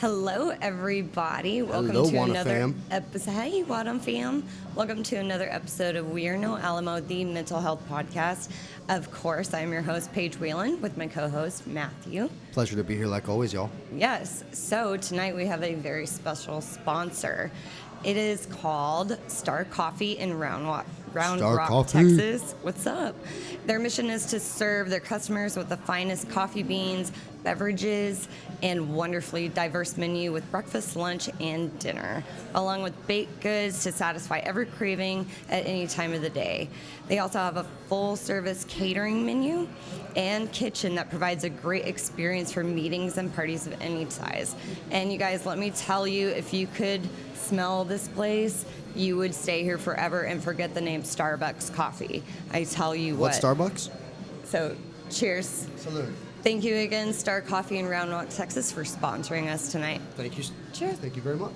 Hello, everybody. Welcome Hello, to WANA another episode. Hey, WANA fam. Welcome to another episode of We Are No Alamo, the mental health podcast. Of course, I'm your host, Paige Whelan, with my co-host, Matthew. Pleasure to be here like always, y'all. Yes. So tonight we have a very special sponsor. It is called Star Coffee in Round Rock, Texas. What's up? Their mission is to serve their customers with the finest coffee beans, beverages, and wonderfully diverse menu with breakfast, lunch, and dinner, along with baked goods to satisfy every craving at any time of the day. They also have a full-service catering menu and kitchen that provides a great experience for meetings and parties of any size. And you guys, let me tell you, if you could smell this place, you would stay here forever and forget the name Starbucks Coffee. I tell you what. What's Starbucks? So, cheers. Salute. Thank you again, Star Coffee in Round Rock, Texas, for sponsoring us tonight. Thank you. Cheers. Thank you very much.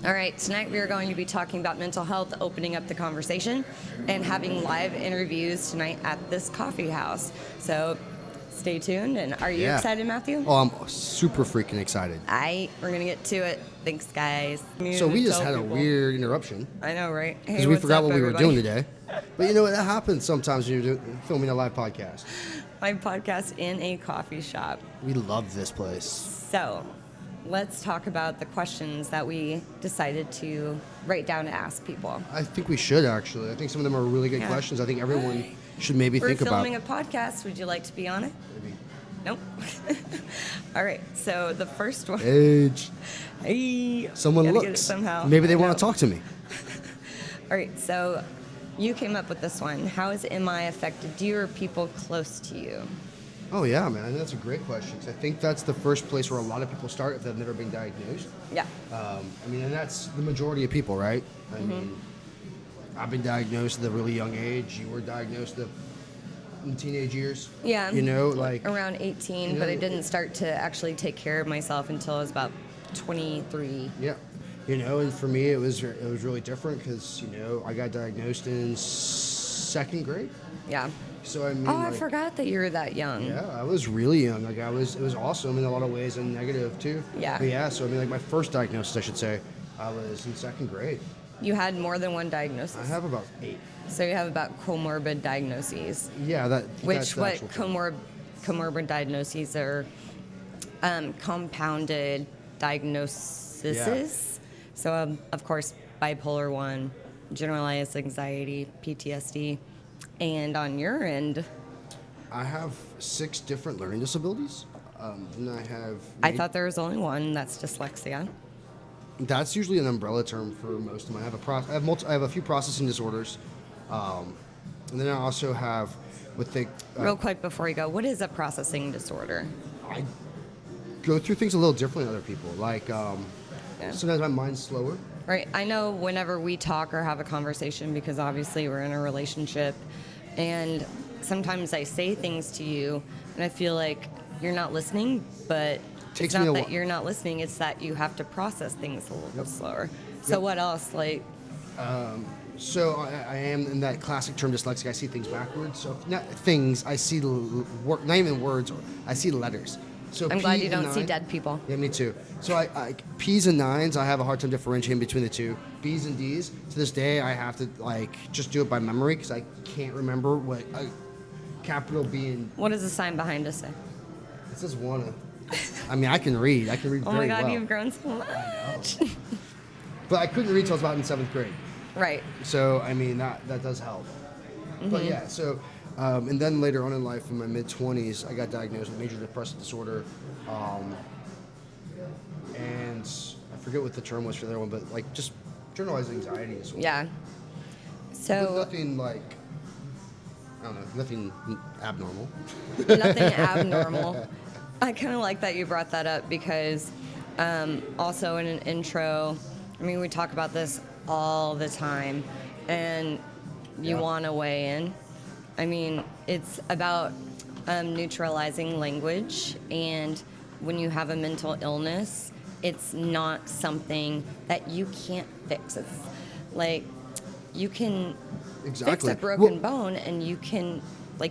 All right, tonight we are going to be talking about mental health, opening up the conversation, and having live interviews tonight at this coffee house. So stay tuned. And are you excited, Matthew? Oh, I'm super freaking excited. We're going to get to it. Thanks, guys. So we just had a weird interruption. I know, right? Hey, because we forgot what everybody? we were doing today. But you know what? That happens sometimes when you're filming a live podcast. Live podcast in a coffee shop. We love this place. So let's talk about the questions that we decided to write down to ask people. I think we should, actually. I think some of them are really good questions. I think everyone should maybe think about. We're filming a podcast. Would you like to be on it? Maybe. Nope. All right. So the first one. Paige. Hey. Someone Gotta looks. get it somehow. Maybe they want to talk to me. All right. So you came up with this one. How has MI affected you or people close to you? Oh, yeah, man. That's a great question. 'Cause I think that's the first place where a lot of people start if they've never been diagnosed. Yeah. And that's the majority of people, right? I mean, I've been diagnosed at a really young age. You were diagnosed in teenage years. Yeah. You know, like around 18, but I didn't start to actually take care of myself until I was about 23. Yeah. You know, and for me, it was really different because, I got diagnosed in second grade. Yeah. So, I mean, I forgot that you were that young. Yeah, I was really young. Like, it was awesome in a lot of ways and negative, too. Yeah. But yeah, so, I mean, like, my first diagnosis, I should say, I was in second grade. You had more than one diagnosis? I have about 8. So you have about comorbid diagnoses. Yeah, that's what comorbid diagnoses are compounded diagnoses. Yeah. So, of course, bipolar 1, generalized anxiety, PTSD. And on your end, I have 6 different learning disabilities. Then I thought there was only one. That's dyslexia. That's usually an umbrella term for most of them. I have a few processing disorders, and then I also have Real quick before you go, what is a processing disorder? I go through things a little differently than other people. Like sometimes my mind's slower. Right. I know whenever we talk or have a conversation, because obviously we're in a relationship, and sometimes I say things to you, and I feel like you're not listening, but it's not that you're not listening, it's that you have to process things a little bit slower. So what else? So I am in that classic term dyslexic. I see things backwards. So not things, I see not even words. I see letters. So I'm glad you don't see dead people. Yeah, me too. So I P's and 9s, I have a hard time differentiating between the two. B's and D's, to this day, I have to just do it by memory because I can't remember what a capital B and. What does the sign behind us say? It says WANA. I mean, I can read. Very well. Oh my God, you've grown so much. But I couldn't read till I was about in 7th grade. Right. So, I mean, that does help. But yeah, so, and then later on in life, in my mid-20s, I got diagnosed with major depressive disorder. And I forget what the term was for the other one, but just generalized anxiety disorder. Yeah. So. But nothing I don't know, nothing abnormal. Nothing abnormal. I kind of like that you brought that up because also in an intro, I mean, we talk about this all the time, and you want to weigh in. I mean, it's about neutralizing language, and when you have a mental illness, it's not something that you can't fix. It's like you can fix a broken bone, and you can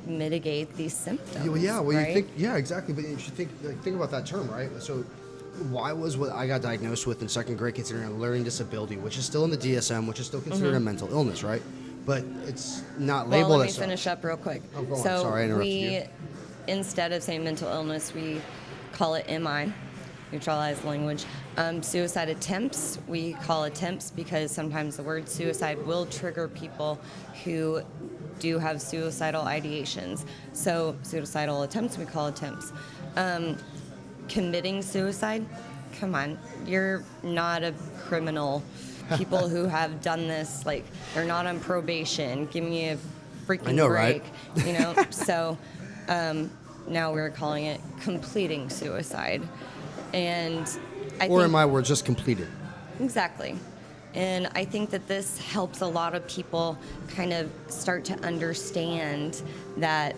mitigate these symptoms. Yeah, well, right? you think, exactly. But you should think about that term, right? So why was what I got diagnosed with in second grade considered a learning disability, which is still in the DSM, which is still considered a mental illness, right? But it's not labeled Well, let me as such. finish up real quick. Oh, go on. So Sorry, I interrupted we, you. instead of saying mental illness, we call it MI, neutralized language. Suicide attempts, we call attempts because sometimes the word suicide will trigger people who do have suicidal ideations. So suicidal attempts, we call attempts. Committing suicide, come on, you're not a criminal. People who have done this, like, they're not on probation. Give me a freaking break, right? you know? So now we're calling it completing suicide. And I Or think, in my words, just completed. exactly. And I think that this helps a lot of people kind of start to understand that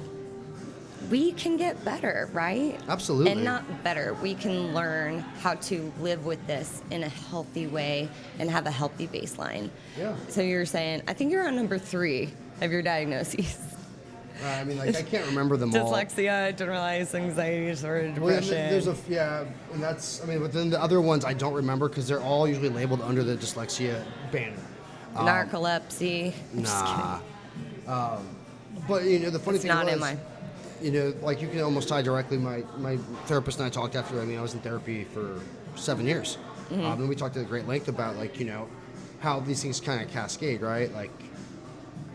we can get better, right? Absolutely. And not better. We can learn how to live with this in a healthy way and have a healthy baseline. Yeah. So you're saying, I think you're on number 3 of your diagnoses. I mean, like, I can't remember them all. Dyslexia, generalized anxiety disorder, Well, depression. and that's, I mean, but then the other ones I don't remember because they're all usually labeled under the dyslexia banner. Narcolepsy. I'm just Nah. kidding. But, you know, the funny It's thing not was, MI. you know, like, you can almost tie directly, my therapist and I talked after, I mean, I was in therapy for 7 years. And we talked at great length about, like, you know, how these things kind of cascade, right? Like,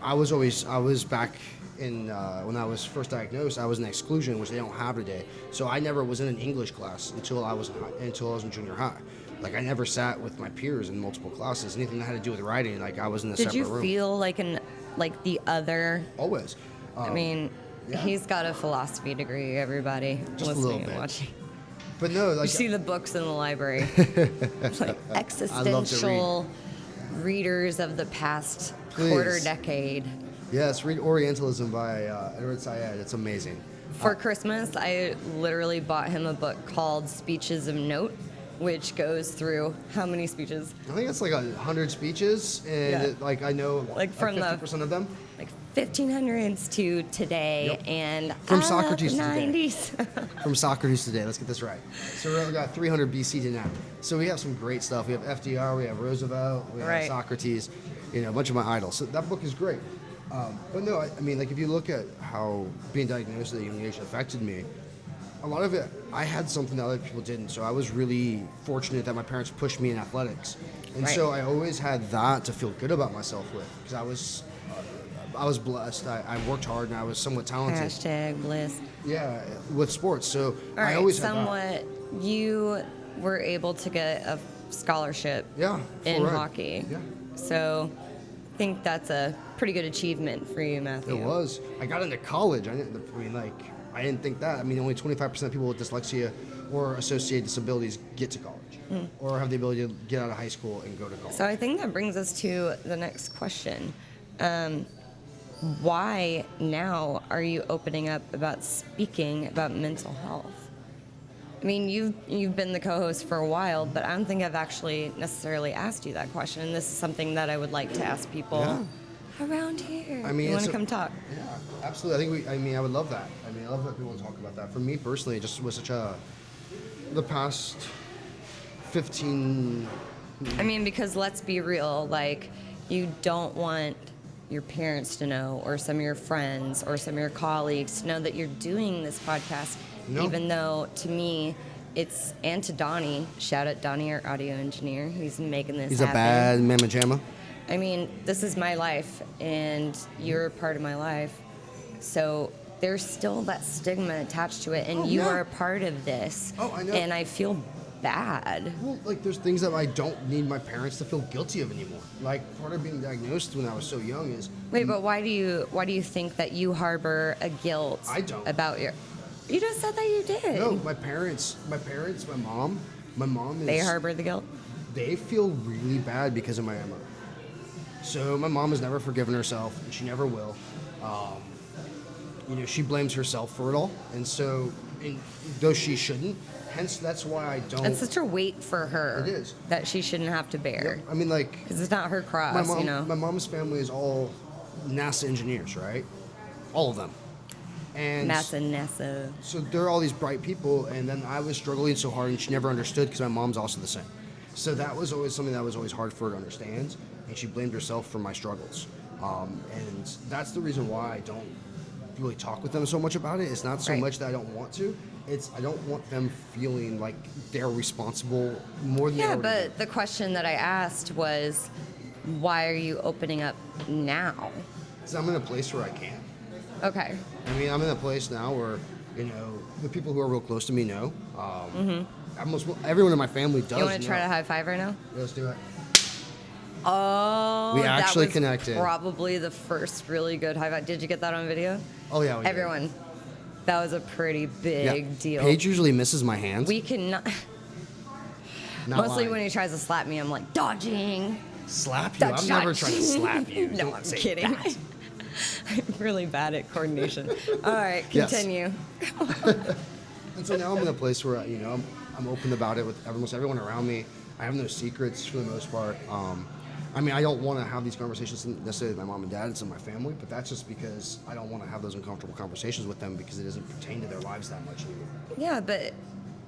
I was back in, when I was first diagnosed, I was in exclusion, which they don't have today. So I never was in an English class until I was in junior high. Like, I never sat with my peers in multiple classes. Anything that had to do with writing, like, I was in a Did separate you room. feel like the other? Always. I mean, yeah. he's got a philosophy degree, everybody Just a listening little and bit. watching. But no, You like, see the books in the library. It's like I love to existential readers of the past quarter Please. decade. yes, read Orientalism by Edward Said. It's amazing. For Christmas, I literally bought him a book called Speeches of Note, which goes through how many speeches? I think it's like 100 speeches, and Yeah. like I know Like from 50% of them. Like 1500s to today, Yep. and From Socrates to today. 90s. From Socrates today. Let's get this right. So we got 300 BC to now. So we have some great stuff. We have FDR, we have Roosevelt, we have Right. Socrates, you know, a bunch of my idols. So that book is great. But no, I mean, like, if you look at how being diagnosed at a young age affected me, a lot of it, I had something that other people didn't. So I was really fortunate that my parents pushed me in athletics. And Right. so I always had that to feel good about myself with, because I was blessed. I worked hard and I was somewhat talented. Hashtag bliss. Yeah, with sports. So All right, I always had that. somewhat. You were able to get a scholarship Yeah, in full ride. hockey. Yeah. So I think that's a pretty good achievement for you, Matthew. It was. I got into college. I didn't think that. I mean, only 25% of people with dyslexia or associated disabilities get to college, or have the ability to get out of high school and go to college. So I think that brings us to the next question. Why now are you opening up about speaking about mental health? I mean, you've been the co-host for a while, but I don't think I've actually necessarily asked you that question. And this is something that I would like to ask people around here. I mean, you want it's to come talk? Yeah, absolutely. I would love that. I mean, I love that people talk about that. For me personally, it just was the past 15. I mean, because let's be real, like, you don't want your parents to know, or some of your friends, or some of your colleagues to know that you're doing this podcast, No. even though, to me, and to Donnie, shout out Donnie, our audio engineer, he's making this He's happen. a bad mamma jamma. I mean, this is my life, and you're a part of my life, so there's still that stigma attached to it, and Oh, you yeah. are a part of this. Oh, I know. And I feel bad. Well, like, there's things that I don't need my parents to feel guilty of anymore. Like, part of being diagnosed when I was so young is Wait, but why do you think that you harbor a guilt I don't. about your? You just said that you did. no, my parents, my mom is. They harbor the guilt. They feel really bad because of my MO. So my mom has never forgiven herself, and she never will. You know, she blames herself for it all, and so, though she shouldn't, hence that's why I don't. It's such a weight for her. It is. That she shouldn't have to bear. I mean, like, Because it's not her cross, my you know. mom's family is all NASA engineers, right? All of them. And Nessa. so there are all these bright people, and then I was struggling so hard, and she never understood because my mom's also the same. So that was always something that was always hard for her to understand, and she blamed herself for my struggles. And that's the reason why I don't really talk with them so much about it. It's not so much that I don't want to. It's I don't want them feeling like they're responsible more than Yeah, but the question that I asked was, why are you opening up now? Because I'm in a place where I can. Okay. I mean, I'm in a place now where, the people who are real close to me know. Almost everyone in my family does. You want to try to high five right now? Yeah, let's do it. Oh, we actually that was connected. Probably the first really good high five. Did you get that on video? Oh yeah, everyone. That was a pretty big deal. Paige usually misses my hands. We cannot. Mostly when he tries to slap me, I'm like dodging. Slap you? I'm never trying to slap you. No, I'm kidding. I'm really bad at coordination. All right, continue. And so now I'm in a place where I'm open about it with almost everyone around me. I have no secrets for the most part. I mean, I don't want to have these conversations necessarily with my mom and dad. It's in my family, but that's just because I don't want to have those uncomfortable conversations with them because it doesn't pertain to their lives that much anymore. Yeah, but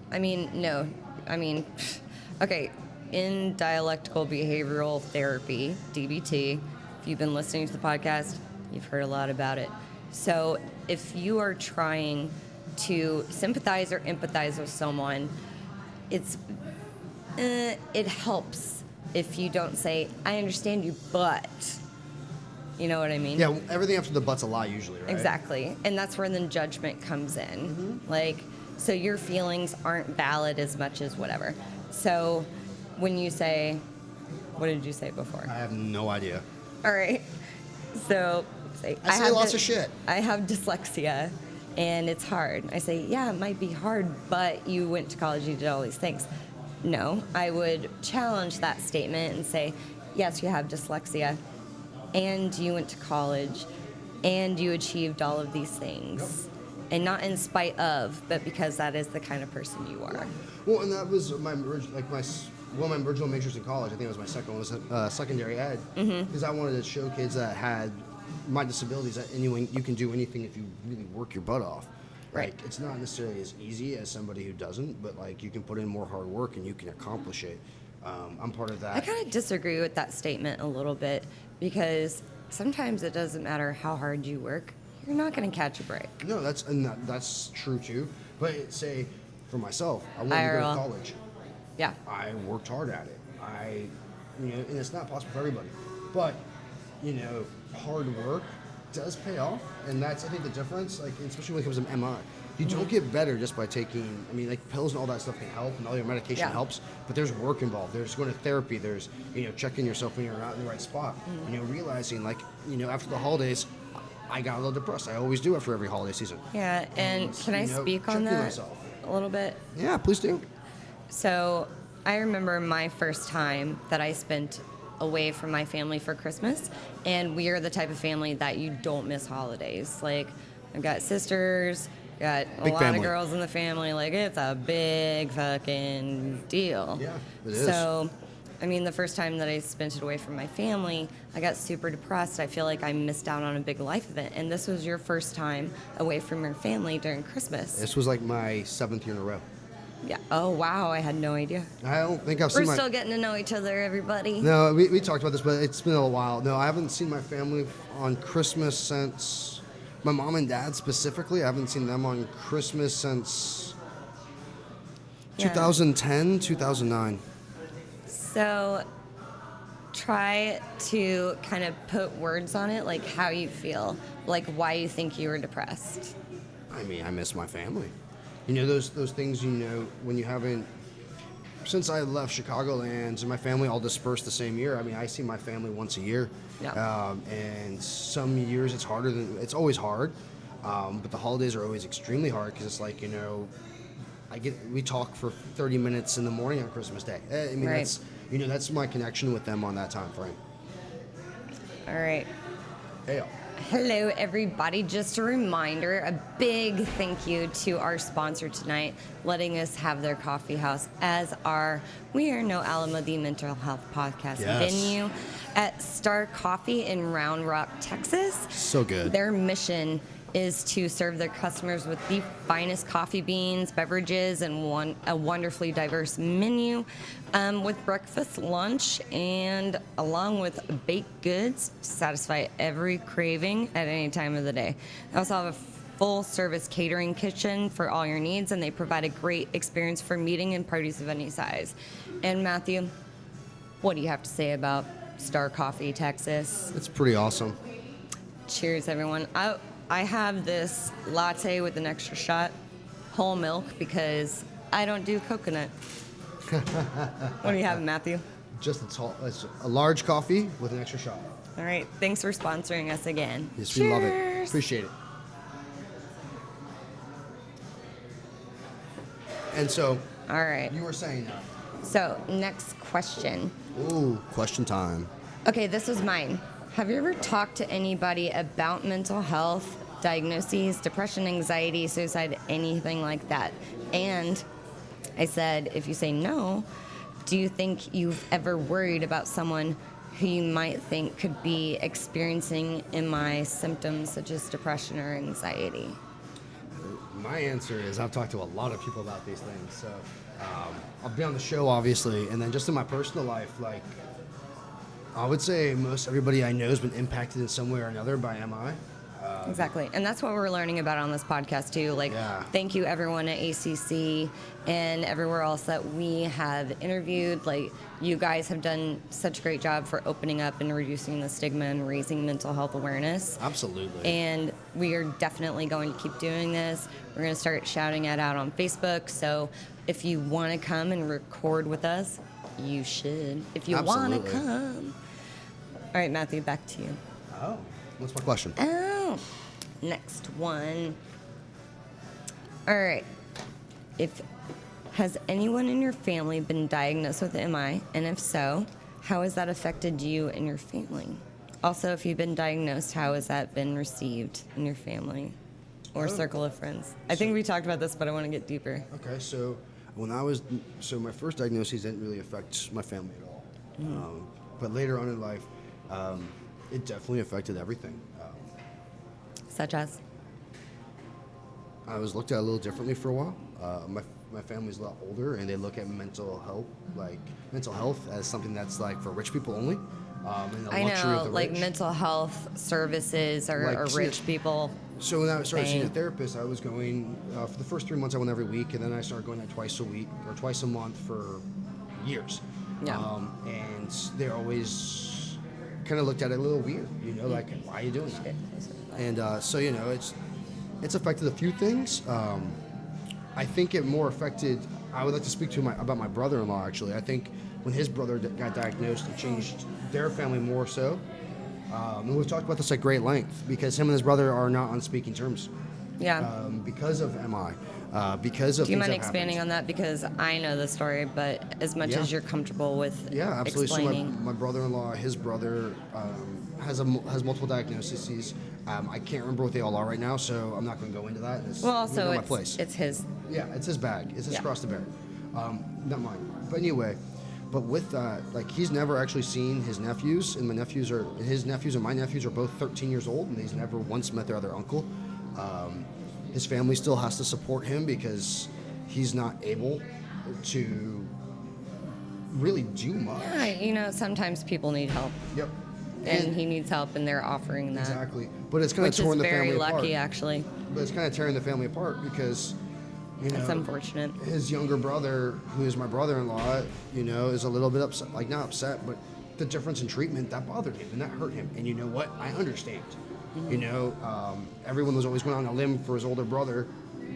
I mean, no. I mean, okay, in dialectical behavioral therapy, DBT, if you've been listening to the podcast, you've heard a lot about it. So if you are trying to sympathize or empathize with someone, it helps if you don't say, I understand you, but, you know what I mean? Yeah, everything after the but's a lie usually, right? Exactly. And that's where then judgment comes in. Like, so your feelings aren't valid as much as whatever. So when you say, what did you say before? I have no idea. All right. So I say lots of shit. I have dyslexia and it's hard. I say, yeah, it might be hard, but you went to college, you did all these things. No, I would challenge that statement and say, yes, you have dyslexia, and you went to college, and you achieved all of these things. Yep. And not in spite of, but because that is the kind of person you are. Well, and that was one of my original majors in college. I think it was my second one, was secondary ed, because I wanted to show kids that had my disabilities that you can do anything if you really work your butt off. Right. Like, it's not necessarily as easy as somebody who doesn't, but like you can put in more hard work and you can accomplish it. I'm part of that. I kind of disagree with that statement a little bit because sometimes it doesn't matter how hard you work, you're not going to catch a break. No, that's true too. But say for myself, I wanted to go to college. Yeah. I worked hard at it. And it's not possible for everybody, but hard work does pay off, and that's I think the difference. Like especially when it comes to MI, you don't get better just by taking. I mean, like pills and all that stuff can help, and all your medication helps, but there's work involved. There's going to therapy. There's checking yourself when you're not in the right spot. Realizing like after the holidays, I got a little depressed. I always do after every holiday season. Yeah, and can I speak on that a little bit? Yeah, please do. So I remember my first time that I spent away from my family for Christmas, and we are the type of family that you don't miss holidays. Like, I've got sisters, got a lot of girls in the family. Like, it's a big fucking deal. Yeah, it is. So, I mean, the first time that I spent it away from my family, I got super depressed. I feel like I missed out on a big life event. And this was your first time away from your family during Christmas. This was like my 7th year in a row. Yeah. Oh, wow. I had no idea. I don't think I've We're seen still getting to know each other, everybody. No, we talked about this, but it's been a while. No, I haven't seen my family on Christmas since my mom and dad specifically. I haven't seen them on Christmas since 2010, 2009. So try to kind of put words on it, like how you feel, like why you think you were depressed. I mean, I miss my family. Those things, when you haven't, since I left Chicagoland and my family all dispersed the same year, I mean, I see my family once a year. Yeah. And some years it's always hard. But the holidays are always extremely hard because it's like, we talk for 30 minutes in the morning on Christmas Day. I mean, right. That's my connection with them on that time frame. All right. Hey, hello, everybody. Just a reminder, a big thank you to our sponsor tonight, letting us have their coffee house as we are No Alamo, the mental health podcast venue at Star Coffee in Round Rock, Texas. So good. Their mission is to serve their customers with the finest coffee beans, beverages, and a wonderfully diverse menu with breakfast, lunch, and along with baked goods to satisfy every craving at any time of the day. They also have a full-service catering kitchen for all your needs, and they provide a great experience for meeting and parties of any size. And Matthew, what do you have to say about Star Coffee, Texas? It's pretty awesome. Cheers, everyone. I have this latte with an extra shot, whole milk, because I don't do coconut. What do you have, Matthew? It's a large coffee with an extra shot. All right. Thanks for sponsoring us again. Yes, Cheers. we love it. Appreciate it. And so, all right. You were saying that. So, next question. Ooh, question time. Okay, this was mine. Have you ever talked to anybody about mental health, diagnoses, depression, anxiety, suicide, anything like that? And I said, if you say no, do you think you've ever worried about someone who you might think could be experiencing MI symptoms such as depression or anxiety? My answer is I've talked to a lot of people about these things. So I'll be on the show, obviously, and then just in my personal life, like, I would say most everybody I know has been impacted in some way or another by MI. Exactly. And that's what we're learning about on this podcast, too. Like, Thank you, everyone at ACC and everywhere else that we have interviewed. Like, you guys have done such a great job for opening up and reducing the stigma and raising mental health awareness. Absolutely. And we are definitely going to keep doing this. We're going to start shouting it out on Facebook. So if you want to come and record with us, you should. If you want to come. All right, Matthew, back to you. Oh, what's my question? Oh, next one. All right. Has anyone in your family been diagnosed with MI? And if so, how has that affected you and your family? Also, if you've been diagnosed, how has that been received in your family or circle of friends? I think we talked about this, but I want to get deeper. Okay, so my first diagnosis didn't really affect my family at all. Mm-hmm. But later on in life, it definitely affected everything. Such as? I was looked at a little differently for a while. My family's a lot older, and they look at mental health as something that's like for rich people only. And the I luxury know, of the like rich. mental health services are rich people. So when I started seeing a therapist, I was going for the first 3 months. I went every week, and then I started going like twice a week or twice a month for years. Yeah. And they always kind of looked at it a little weird, like, why are you doing that? And so it's affected a few things. I think it more affected. I would like to speak about my brother-in-law. Actually, I think when his brother got diagnosed, it changed their family more so. And we've talked about this at great length because him and his brother are not on speaking terms. Yeah. Because of MI. Because of. Do you mind expanding on that? Because I know the story, but as much as you're comfortable with absolutely. explaining. So my brother-in-law, his brother has multiple diagnoses. I can't remember what they all are right now, so I'm not going to go into that. Also, my place. It's his. Yeah, it's his bag. It's his cross to bear. Not mine. But anyway, with that, like, he's never actually seen his nephews, and his nephews and my nephews are both 13 years old, and he's never once met their other uncle. His family still has to support him because he's not able to really do much. Yeah, sometimes people need help. Yep. And he needs help, and they're offering that. Exactly. But it's kind of torn the family apart. Which is very lucky, actually. But it's kind of tearing the family apart because, That's unfortunate. His younger brother, who is my brother-in-law, is a little bit upset, like not upset, but the difference in treatment, that bothered him and that hurt him. And you know what? I understand. Mm-hmm. Everyone was always going on a limb for his older brother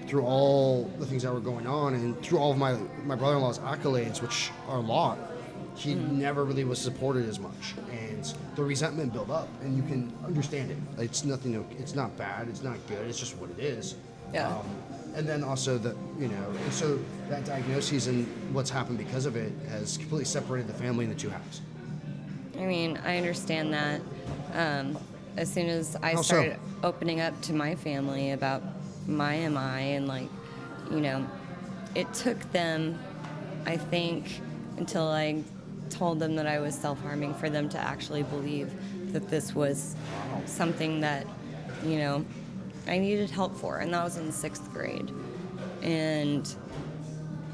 through all the things that were going on and through all of my brother-in-law's accolades, which are a lot. He never really was supported as much, and the resentment built up, and you can understand it. It's nothing. It's not bad. It's not good. It's just what it is. Yeah. And then also and so that diagnosis and what's happened because of it has completely separated the family into two halves. I mean, I understand that. As soon as I started opening up to my family about my MI and it took them, I think, until I told them that I was self-harming for them to actually believe that this was something that, I needed help for, and that was in 6th grade. And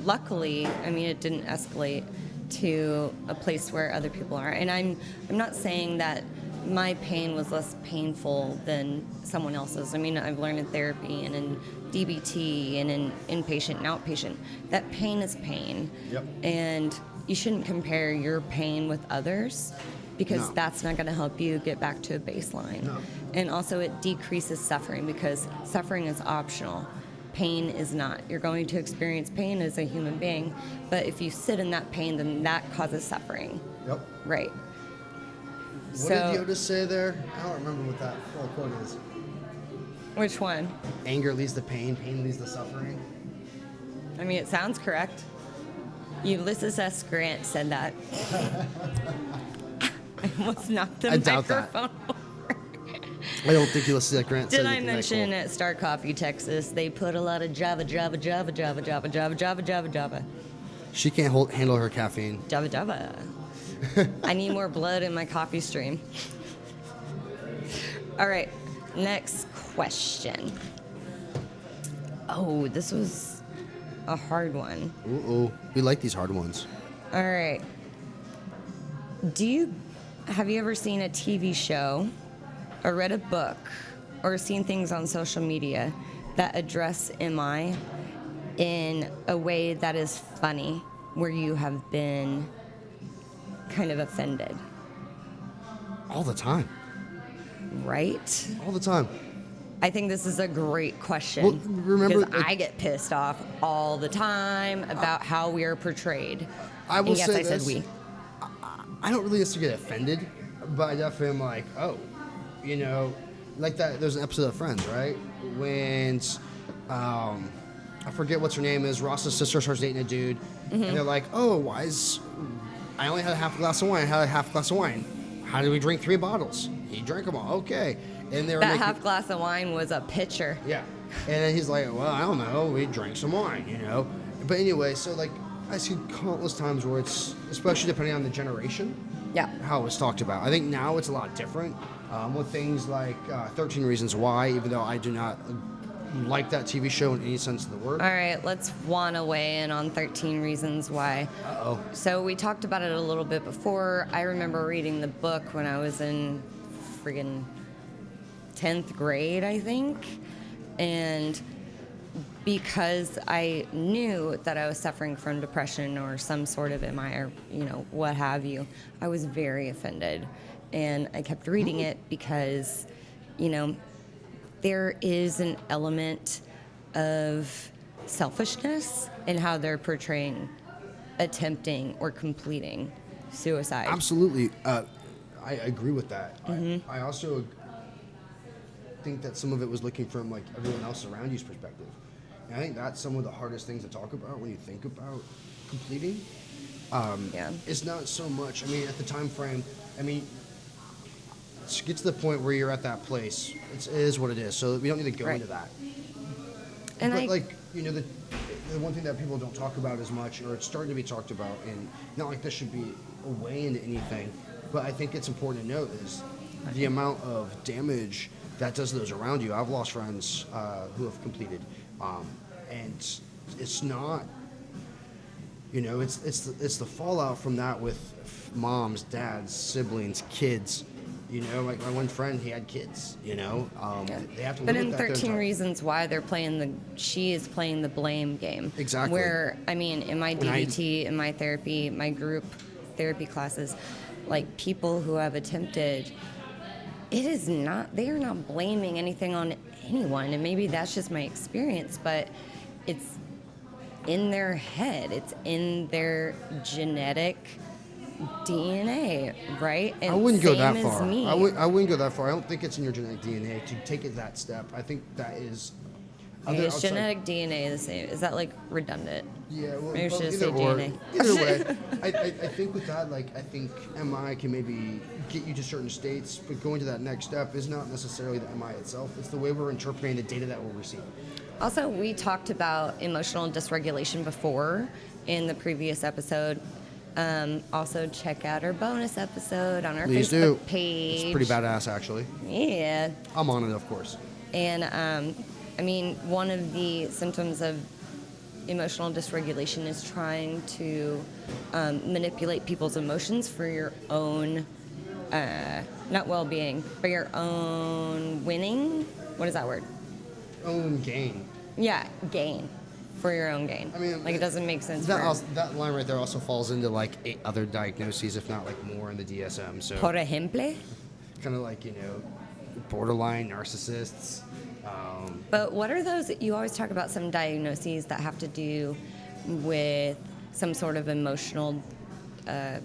luckily, I mean, it didn't escalate to a place where other people are. And I'm not saying that my pain was less painful than someone else's. I mean, I've learned in therapy and in DBT and in inpatient and outpatient that pain is pain. Yep. And you shouldn't compare your pain with others, because No. that's not going to help you get back to a baseline. No. And also it decreases suffering, because suffering is optional. Pain is not. You're going to experience pain as a human being, but if you sit in that pain, then that causes suffering. Yep. Right. What did Yoda say there? I don't remember what that full quote is. Which one? Anger leads to pain, pain leads to suffering. I mean, it sounds correct. Ulysses S. Grant said that. I almost knocked the I doubt that. microphone over. I don't think Ulysses S. Grant said Did I anything that mention cool. at Star Coffee, Texas, they put a lot of Java. She can't handle her caffeine. Java. I need more blood in my coffee stream. All right, next question. Oh, this was a hard one. Ooh, we like these hard ones. All right. Have you ever seen a TV show or read a book or seen things on social media that address MI in a way that is funny, where you have been kind of offended? All the time. Right? All the time. I think this is a great question. Well, remember, because I get pissed off all the time about how we are portrayed. I will And yes, say I said this. we. I don't really necessarily get offended, but I definitely am like, oh, you know, like that. There's an episode of Friends, right? When, I forget what her name is. Ross's sister starts dating a dude, and they're like, oh, I only had a half a glass of wine. I had a half glass of wine. How did we drink 3 bottles? He drank them all. Okay. And they were That making, half glass of wine was a pitcher. Yeah. And then he's like, well, I don't know. We drank some wine, you know. But anyway, so like I see countless times where it's, especially depending on the generation, Yeah. how it's talked about. I think now it's a lot different with things like 13 Reasons Why, even though I do not like that TV show in any sense of the word. All right, let's WANA weigh in on 13 Reasons Why. Uh-oh. So we talked about it a little bit before. I remember reading the book when I was in friggin' 10th grade, I think. And because I knew that I was suffering from depression or some sort of MI or, you know, what have you, I was very offended. And I kept reading it because, you know, there is an element of selfishness in how they're portraying attempting or completing suicide. Absolutely. I agree with that. I also think that some of it was looking from like everyone else around you's perspective. And I think that's some of the hardest things to talk about when you think about completing. Yeah. It's not so much, I mean, at the time frame, I mean, to get to the point where you're at that place, it is what it is. So we don't need to go Right. into that. And But like, you know, the one thing that people don't talk about as much, or it's starting to be talked about, and not like this should be a way into anything, but I think it's important to note is the amount of damage that does to those around you. I've lost friends who have completed, and it's not, you know, it's the fallout from that with moms, dads, siblings, kids. You know, like my one friend, he had kids. You know, they have to. But live in with that 13 Reasons Why, she is playing the blame game. Exactly. Where, I mean, in my DBT, in my therapy, my group therapy classes, like people who have attempted, they are not blaming anything on anyone. And maybe that's just my experience, but it's in their head. It's in their genetic DNA, right? And I wouldn't go that same as far. me. I wouldn't go that far. I don't think it's in your genetic DNA to take it that step. I think that is. Okay, is genetic DNA the same? Is that like redundant? Yeah, well, Maybe we should just say either or. DNA. Either way, I think with that, like, I think MI can maybe get you to certain states, but going to that next step is not necessarily the MI itself. It's the way we're interpreting the data that we're receiving. Also, we talked about emotional dysregulation before in the previous episode. Also, check out our bonus episode on our Please Facebook do. page. It's pretty badass, actually. Yeah. I'm on it, of course. And I mean, one of the symptoms of emotional dysregulation is trying to manipulate people's emotions for your own, not well-being, for your own winning. What is that word? Own gain. Yeah, gain. For your own gain. I mean, like, it doesn't make sense. That line right there also falls into like 8 other diagnoses, if not like more in the DSM. So por ejemplo? Kind of like, borderline narcissists. But what are those? You always talk about some diagnoses that have to do with some sort of emotional, I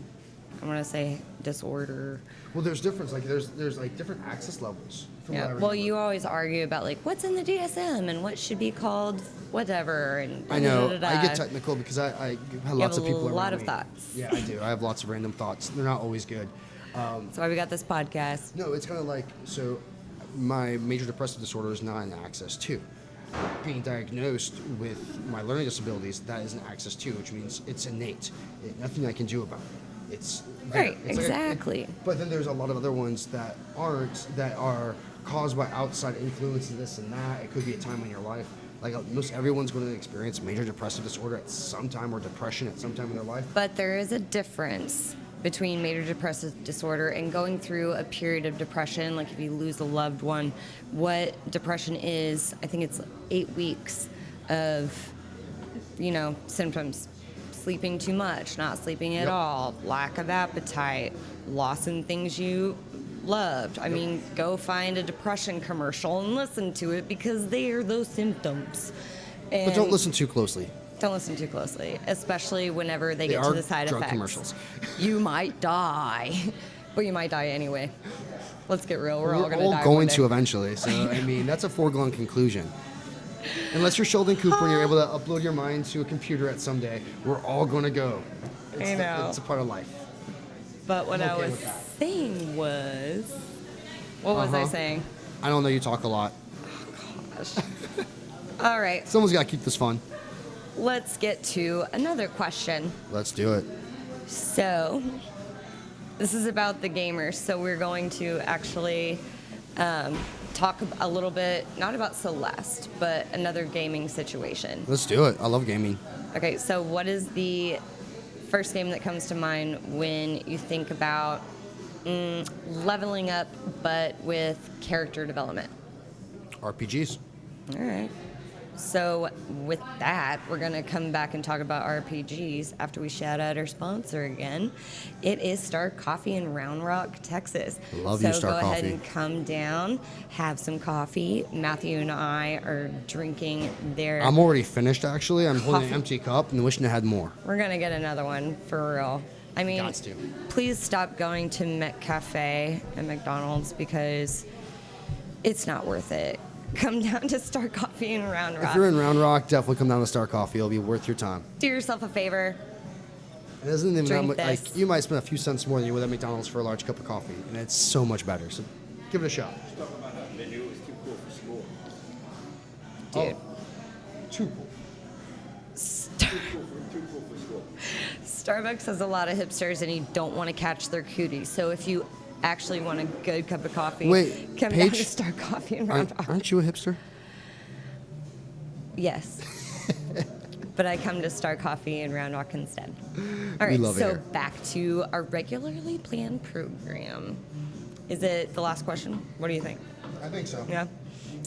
want to say disorder. Well, there's difference. Like there's like different access levels. Yeah. Well, you always argue about like what's in the DSM and what should be called whatever. And I know. I get technical because I have lots of people around me. A lot of thoughts. Yeah, I do. I have lots of random thoughts. They're not always good. That's why we got this podcast. No, it's kind of like, so my major depressive disorder is not an access 2. Being diagnosed with my learning disabilities, that is an access 2, which means it's innate. Nothing I can do about it. It's there. Right, It's exactly. But then there's a lot of other ones that aren't, that are caused by outside influences, this and that. It could be a time in your life. Like most everyone's going to experience major depressive disorder at some time, or depression at some time in their life. But there is a difference between major depressive disorder and going through a period of depression, like if you lose a loved one. What depression is, I think it's 8 weeks of, symptoms. Sleeping too much, not sleeping at all, lack of appetite, loss in things you loved. I mean, go find a depression commercial and listen to it because they are those symptoms. And but don't listen too closely. Don't listen too closely, especially whenever they get to the side drug effects. Commercials. You might die, but you might die anyway. Let's get real. We're all going to die. We're all going to eventually. So, I mean, that's a foregone conclusion. Unless you're Sheldon Cooper and you're able to upload your mind to a computer at some day, we're all going to go. I know. It's a part of life. But what I was saying was... What was I saying? I don't know. You talk a lot. Oh, gosh. All right. Someone's got to keep this fun. Let's get to another question. Let's do it. So, this is about the gamers. So we're going to actually talk a little bit, not about Celeste, but another gaming situation. Let's do it. I love gaming. Okay, so what is the first game that comes to mind when you think about leveling up, but with character development? RPGs. All right. So with that, we're going to come back and talk about RPGs after we shout out our sponsor again. It is Star Coffee in Round Rock, Texas. Love you, Star Coffee. So go ahead and come down, have some coffee. Matthew and I are drinking their... I'm already finished, actually. I'm holding an empty cup and wishing I had more. We're going to get another one, for real. I mean, please stop going to McCafe and McDonald's because it's not worth it. Come down to Star Coffee in Round Rock. If you're in Round Rock, definitely come down to Star Coffee. It'll be worth your time. Do yourself a favor. It isn't even Drink that much, this. like, you might spend a few cents more than you would at McDonald's for a large cup of coffee, and it's so much better. So give it a shot. Talk about how the menu is too cool for school. Dude. Oh, too cool. Too cool for school. Starbucks has a lot of hipsters, and you don't want to catch their cooties. So if you actually want a good cup of coffee, come down to Star Coffee in Round Rock. Aren't you a hipster? Yes. But I come to Star Coffee in Round Rock instead. All right, love it so here. back to our regularly planned program. Is it the last question? What do you think? I think so. Yeah?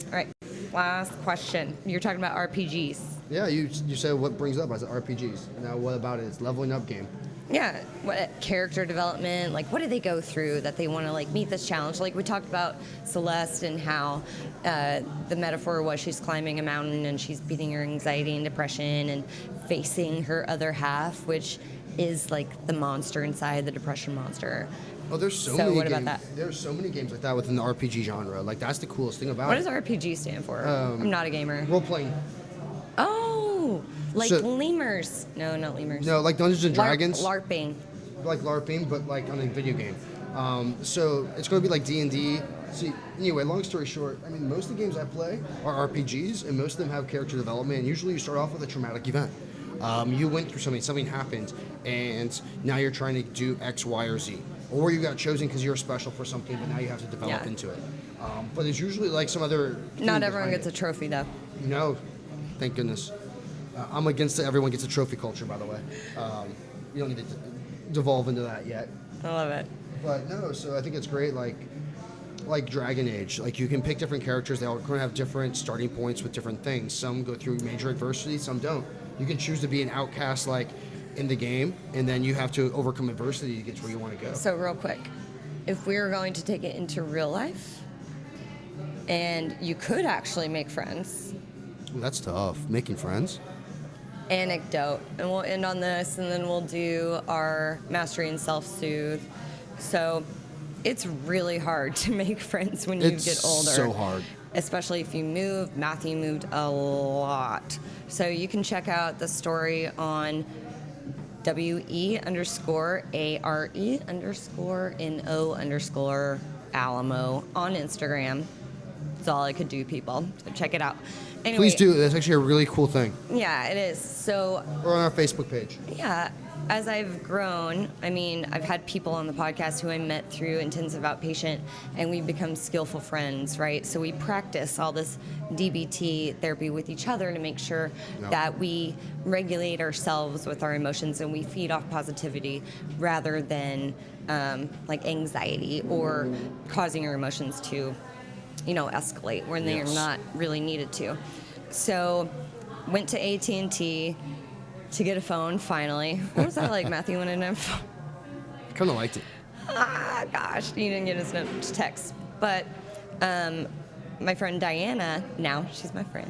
All right, last question. You're talking about RPGs. Yeah, you said what brings up as RPGs. Now what about it? It's leveling up game. Yeah, what character development, like what do they go through that they want to like meet this challenge? Like we talked about Celeste and how the metaphor was she's climbing a mountain and she's beating her anxiety and depression and facing her other half, which is like the monster inside, the depression monster. Oh, there's so many games. About that? There's so many games like that within the RPG genre. Like that's the coolest thing about it. What does RPG stand for? I'm not a gamer. Role playing. Oh, like lemurs. No, not lemurs. No, like Dungeons and Dragons. LARPing. Like LARPing, but like on a video game. So it's going to be like D&D. See, anyway, long story short, I mean, most of the games I play are RPGs, and most of them have character development. And usually you start off with a traumatic event. You went through something happened, and now you're trying to do X, Y, or Z. or you got chosen because you're special for something, but now you have to develop Yeah. into it. But there's usually like some other. Not everyone gets a trophy though. No, thank goodness. I'm against everyone gets a trophy culture, by the way. You don't need to devolve into that yet. I love it. But no, so I think it's great. Like Dragon Age, like you can pick different characters. They all going to have different starting points with different things. Some go through major adversity, some don't. You can choose to be an outcast, like in the game, and then you have to overcome adversity to get to where you want to go. So real quick, if we were going to take it into real life, and you could actually make friends. Ooh, that's tough. Making friends. Anecdote, and we'll end on this, and then we'll do our mastery and self-soothe. So it's really hard to make friends when you get older. It's so hard. Especially if you move. Matthew moved a lot. So you can check out the story on WE_ARE_NO_Alamo on Instagram. That's all I could do, people. So check it out. Anyway, Please do. That's actually a really cool thing. Yeah, it is. So Or on our Facebook page. yeah, as I've grown, I mean, I've had people on the podcast who I met through intensive outpatient, and we've become skillful friends, right? So we practice all this DBT therapy with each other to make sure that we regulate ourselves with our emotions and we feed off positivity rather than like anxiety or causing our emotions to, escalate when they are not really needed to. So went to AT&T to get a phone finally. What was that like, Matthew, when I didn't have a phone? Kind of liked it. Gosh, you didn't get his text. But my friend Diana, now she's my friend,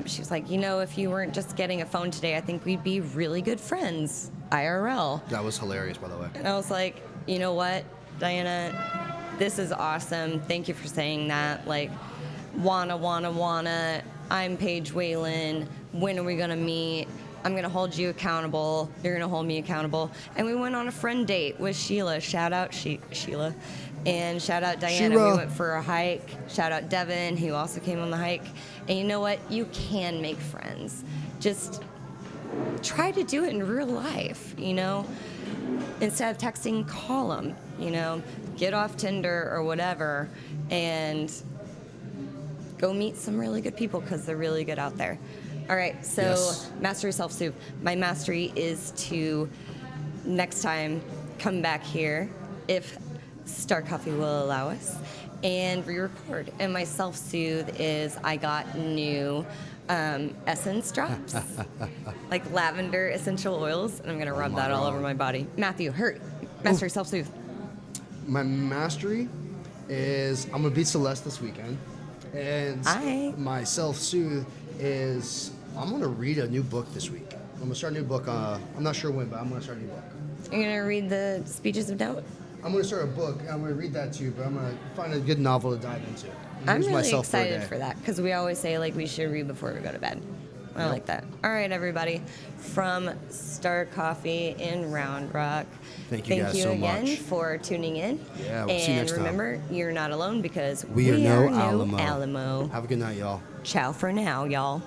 she was like, if you weren't just getting a phone today, I think we'd be really good friends, IRL. That was hilarious, by the way. And I was like, you know what, Diana, this is awesome. Thank you for saying that. Like, WANA. I'm Paige Whalen. When are we going to meet? I'm going to hold you accountable. You're going to hold me accountable. And we went on a friend date with Sheila. Shout out Sheila. And shout out Diana. Shira. We went for a hike. Shout out Devin, who also came on the hike. And you know what? You can make friends. Just try to do it in real life, Instead of texting, call them, Get off Tinder or whatever and go meet some really good people because they're really good out there. All right, so Yes. Mastery Self-Soothe. My mastery is to, next time, come back here, if Star Coffee will allow us, and re-record. And my self-soothe is I got new essence drops, like lavender essential oils, and I'm going to rub that all over my body. Matthew, hurry. Mastery Self-Soothe. My mastery is I'm going to beat Celeste this weekend. And Hi. my self-soothe is I'm going to read a new book this week. I'm going to start a new book. I'm not sure when, but I'm going to start a new book. You're going to read the Speeches of Doubt? I'm going to start a book. I'm going to read that too, but I'm going to find a good novel to dive into. I'm Use really myself for a excited day. for that because we always say we should read before we go to bed. I like that. All right, everybody. From Star Coffee in Round Rock. Thank you guys so again much. for tuning in. Yeah, we'll see you next time. And remember, you're not alone because We are no Alamo. Alamo. Have a good night, y'all. Ciao for now, y'all.